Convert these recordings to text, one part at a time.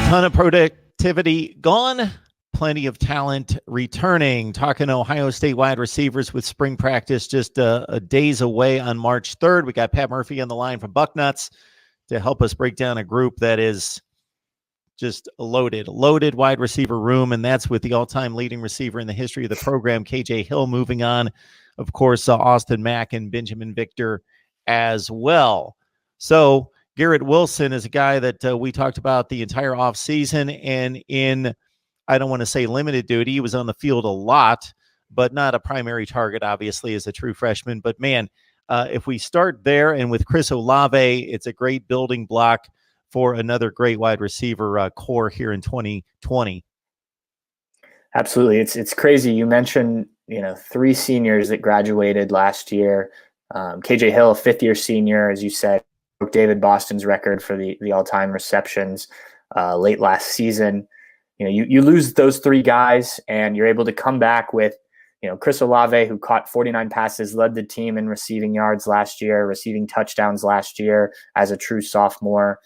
Ton of productivity gone, plenty of talent returning. Talking Ohio State wide receivers with spring practice just a days away on March 3rd. We got Pat Murphy on the line from Bucknuts to help us break down a group that is just a loaded wide receiver room, and that's with the all-time leading receiver in the history of the program, KJ Hill, moving on. Of course, Austin Mack and Benjamin Victor as well. So Garrett Wilson is a guy that we talked about the entire offseason, and in, I don't want to say limited duty, he was on the field a lot, but not a primary target, obviously, as a true freshman. But man, if we start there, and with Chris Olave, it's a great building block for another great wide receiver core here in 2020. Absolutely. It's crazy. You mentioned, 3 seniors that graduated last year. KJ Hill, a 5th-year senior, as you said, broke David Boston's record for the all-time receptions late last season. You lose those 3 guys, and you're able to come back with, Chris Olave, who caught 49 passes, led the team in receiving yards last year, receiving touchdowns last year as a true sophomore.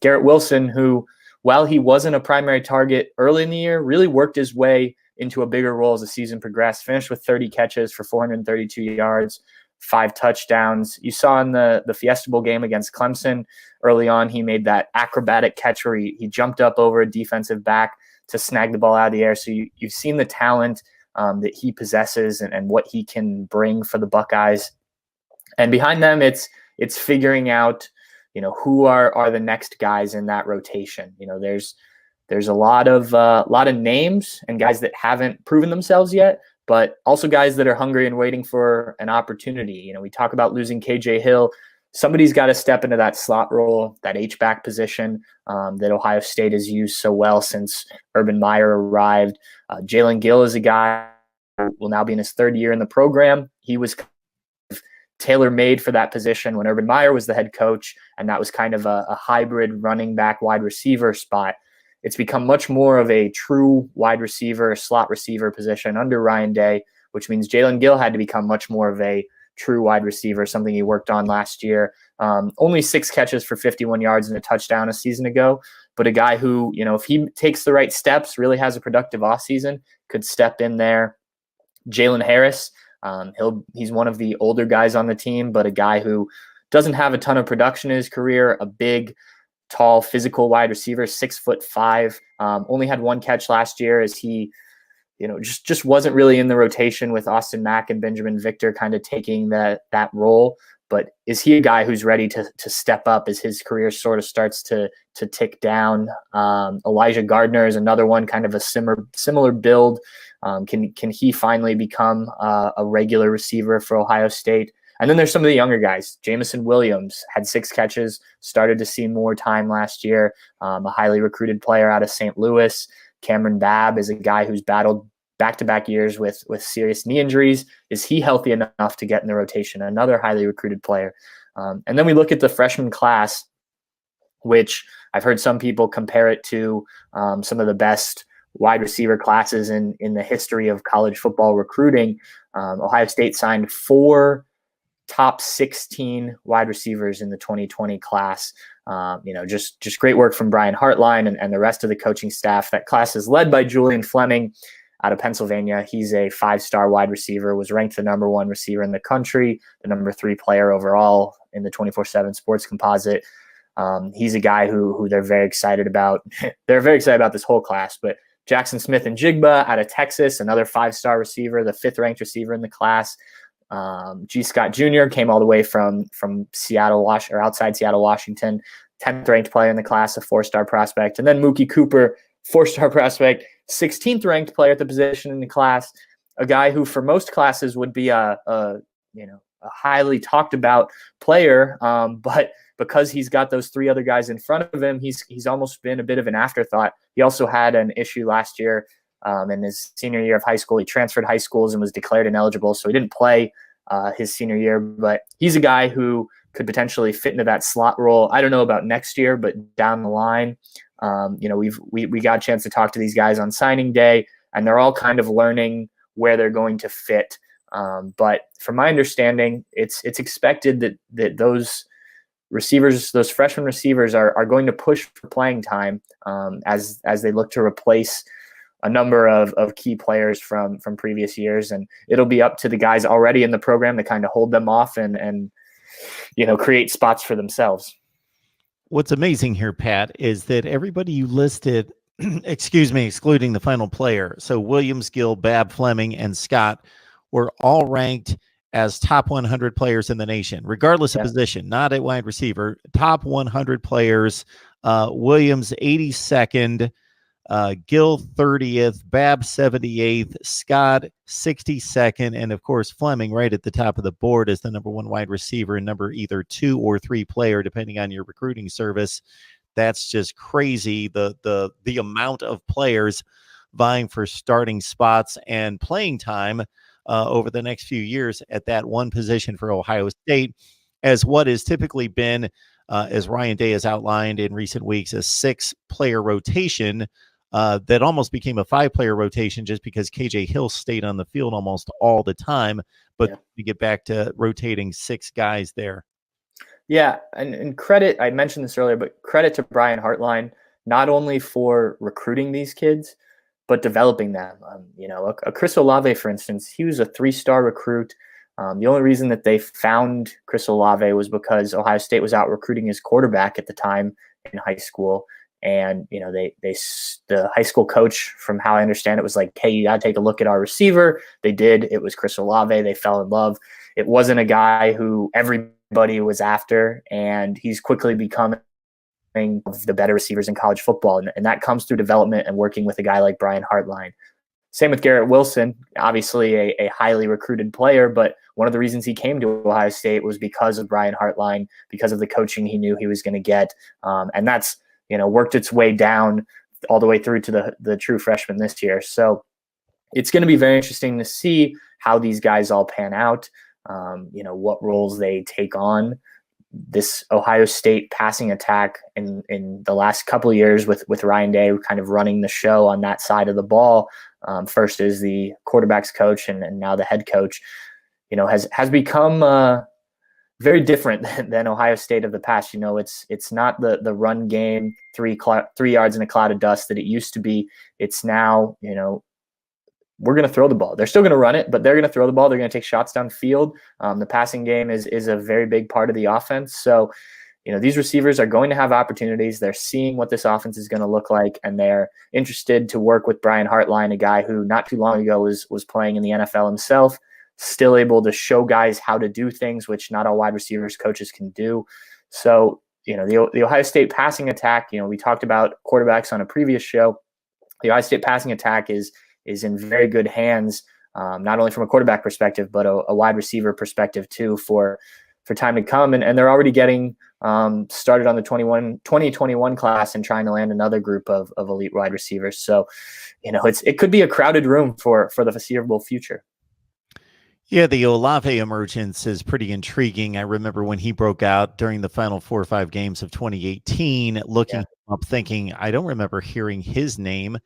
Garrett Wilson, who, while he wasn't a primary target early in the year, really worked his way into a bigger role as the season progressed, finished with 30 catches for 432 yards, 5 touchdowns. You saw in the Fiesta Bowl game against Clemson early on, he made that acrobatic catch where he jumped up over a defensive back to snag the ball out of the air. So you've seen the talent that he possesses and what he can bring for the Buckeyes. And behind them, it's figuring out, who are the next guys in that rotation. There's a lot of names and guys that haven't proven themselves yet, but also guys that are hungry and waiting for an opportunity. We talk about losing KJ Hill. Somebody's got to step into that slot role, that H-back position that Ohio State has used so well since Urban Meyer arrived. Jalen Gill is a guy who will now be in his 3rd year in the program. He was tailor-made for that position when Urban Meyer was the head coach, and that was kind of a hybrid running back wide receiver spot. It's become much more of a true wide receiver, slot receiver position under Ryan Day, which means Jalen Gill had to become much more of a true wide receiver, something he worked on last year. Only 6 catches for 51 yards and a touchdown a season ago, but a guy who, if he takes the right steps, really has a productive offseason, could step in there. Jalen Harris, he's one of the older guys on the team, but a guy who doesn't have a ton of production in his career, a big, tall, physical wide receiver, 6'5", only had 1 catch last year as he, just wasn't really in the rotation with Austin Mack and Benjamin Victor kind of taking that role. But is he a guy who's ready to step up as his career sort of starts to tick down? Elijah Gardner is another one, kind of a similar build. Can he finally become a regular receiver for Ohio State? And then there's some of the younger guys. Jamison Williams had 6 catches, started to see more time last year, a highly recruited player out of St. Louis. Cameron Babb is a guy who's battled back-to-back years with serious knee injuries. Is he healthy enough to get in the rotation? Another highly recruited player. And then we look at the freshman class, which I've heard some people compare it to some of the best wide receiver classes in the history of college football recruiting. Ohio State signed 4 top 16 wide receivers in the 2020 class. Just great work from Brian Hartline and the rest of the coaching staff. That class is led by Julian Fleming out of Pennsylvania. He's a 5-star wide receiver, was ranked the number 1 receiver in the country, the number 3 player overall in the 24/7 Sports Composite. He's a guy who they're very excited about. They're very excited about this whole class, but Jackson Smith and Jigba out of Texas, another 5-star receiver, the 5th-ranked receiver in the class. G. Scott Jr. came all the way from Seattle, or outside Seattle, Washington, 10th-ranked player in the class, a 4-star prospect. And then Mookie Cooper, 4-star prospect, 16th-ranked player at the position in the class, a guy who for most classes would be a highly talked-about player, but because he's got those 3 other guys in front of him, he's almost been a bit of an afterthought. He also had an issue last year in his senior year of high school. He transferred high schools and was declared ineligible, so he didn't play his senior year. But he's a guy who could potentially fit into that slot role. I don't know about next year, but down the line, we got a chance to talk to these guys on signing day, and they're all kind of learning where they're going to fit. But from my understanding, it's expected that those receivers, those freshman receivers are going to push for playing time as they look to replace a number of key players from previous years. And it'll be up to the guys already in the program to kind of hold them off and create spots for themselves. What's amazing here, Pat, is that everybody you listed, excuse me, excluding the final player, so Williams, Gill, Babb, Fleming, and Scott were all ranked as top 100 players in the nation, regardless of position, not at wide receiver. Top 100 players, Williams 82nd, Gill 30th, Babb 78th, Scott 62nd, and of course Fleming right at the top of the board as the number 1 wide receiver and number either 2 or 3 player, depending on your recruiting service. That's just crazy. The amount of players vying for starting spots and playing time over the next few years at that one position for Ohio State, as what has typically been, as Ryan Day has outlined in recent weeks, a 6-player rotation that almost became a 5-player rotation just because KJ Hill stayed on the field almost all the time. But we get back to rotating 6 guys there. Yeah, and credit, I mentioned this earlier, but credit to Brian Hartline, not only for recruiting these kids, but developing them. A Chris Olave, for instance, he was a 3-star recruit. The only reason that they found Chris Olave was because Ohio State was out recruiting his quarterback at the time in high school. And, the high school coach, from how I understand it, was like, hey, you got to take a look at our receiver. They did. It was Chris Olave. They fell in love. It wasn't a guy who everybody was after, and he's quickly becoming of the better receivers in college football. And that comes through development and working with a guy like Brian Hartline. Same with Garrett Wilson, obviously a highly recruited player, but one of the reasons he came to Ohio State was because of Brian Hartline, because of the coaching he knew he was going to get. And that's, worked its way down all the way through to the true freshman this year. So it's going to be very interesting to see how these guys all pan out, what roles they take on. This Ohio State passing attack in the last couple of years with Ryan Day kind of running the show on that side of the ball, first as the quarterback's coach and now the head coach, has become very different than Ohio State of the past. It's not the run game, 3 yards in a cloud of dust that it used to be. It's now, we're going to throw the ball. They're still going to run it, but they're going to throw the ball. They're going to take shots downfield. The passing game is a very big part of the offense. So, these receivers are going to have opportunities. They're seeing what this offense is going to look like, and they're interested to work with Brian Hartline, a guy who not too long ago was playing in the NFL himself, still able to show guys how to do things, which not all wide receivers coaches can do. So, the Ohio State passing attack, we talked about quarterbacks on a previous show. The Ohio State passing attack is in very good hands, not only from a quarterback perspective, but a wide receiver perspective too for time to come. And they're already getting started on the 2021 class and trying to land another group of elite wide receivers. So, it could be a crowded room for the foreseeable future. Yeah, the Olave emergence is pretty intriguing. I remember when he broke out during the final 4 or 5 games of 2018, looking up thinking, I don't remember hearing his name.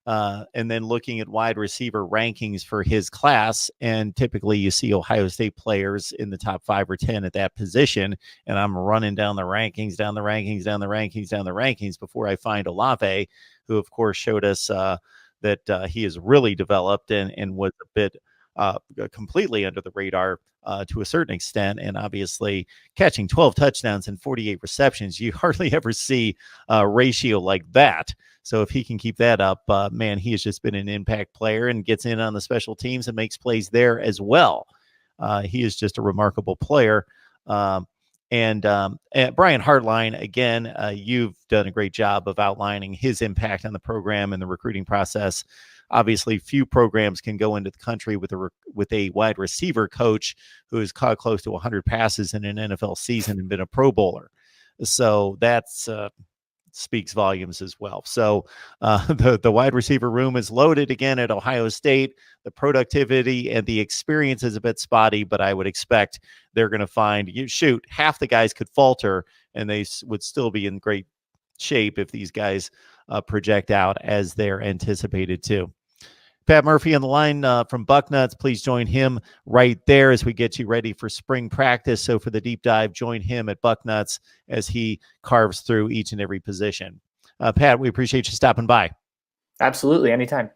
And then looking at wide receiver rankings for his class, and typically you see Ohio State players in the top 5 or 10 at that position, and I'm running down the rankings before I find Olave, who of course showed us that he has really developed and was a bit completely under the radar to a certain extent, and obviously catching 12 touchdowns and 48 receptions. You hardly ever see a ratio like that. So if he can keep that up, man, he has just been an impact player and gets in on the special teams and makes plays there as well. He is just a remarkable player. And Brian Hartline, again, you've done a great job of outlining his impact on the program and the recruiting process. Obviously, few programs can go into the country with a wide receiver coach who has caught close to 100 passes in an NFL season and been a Pro Bowler. So that's speaks volumes as well. So the wide receiver room is loaded again at Ohio State. The productivity and the experience is a bit spotty, but I would expect they're going to find half the guys could falter and they would still be in great shape if these guys project out as they're anticipated to. Pat Murphy on the line from Bucknuts. Please join him right there as we get you ready for spring practice. So for the deep dive, join him at Bucknuts as he carves through each and every position. Pat, we appreciate you stopping by. Absolutely. Anytime.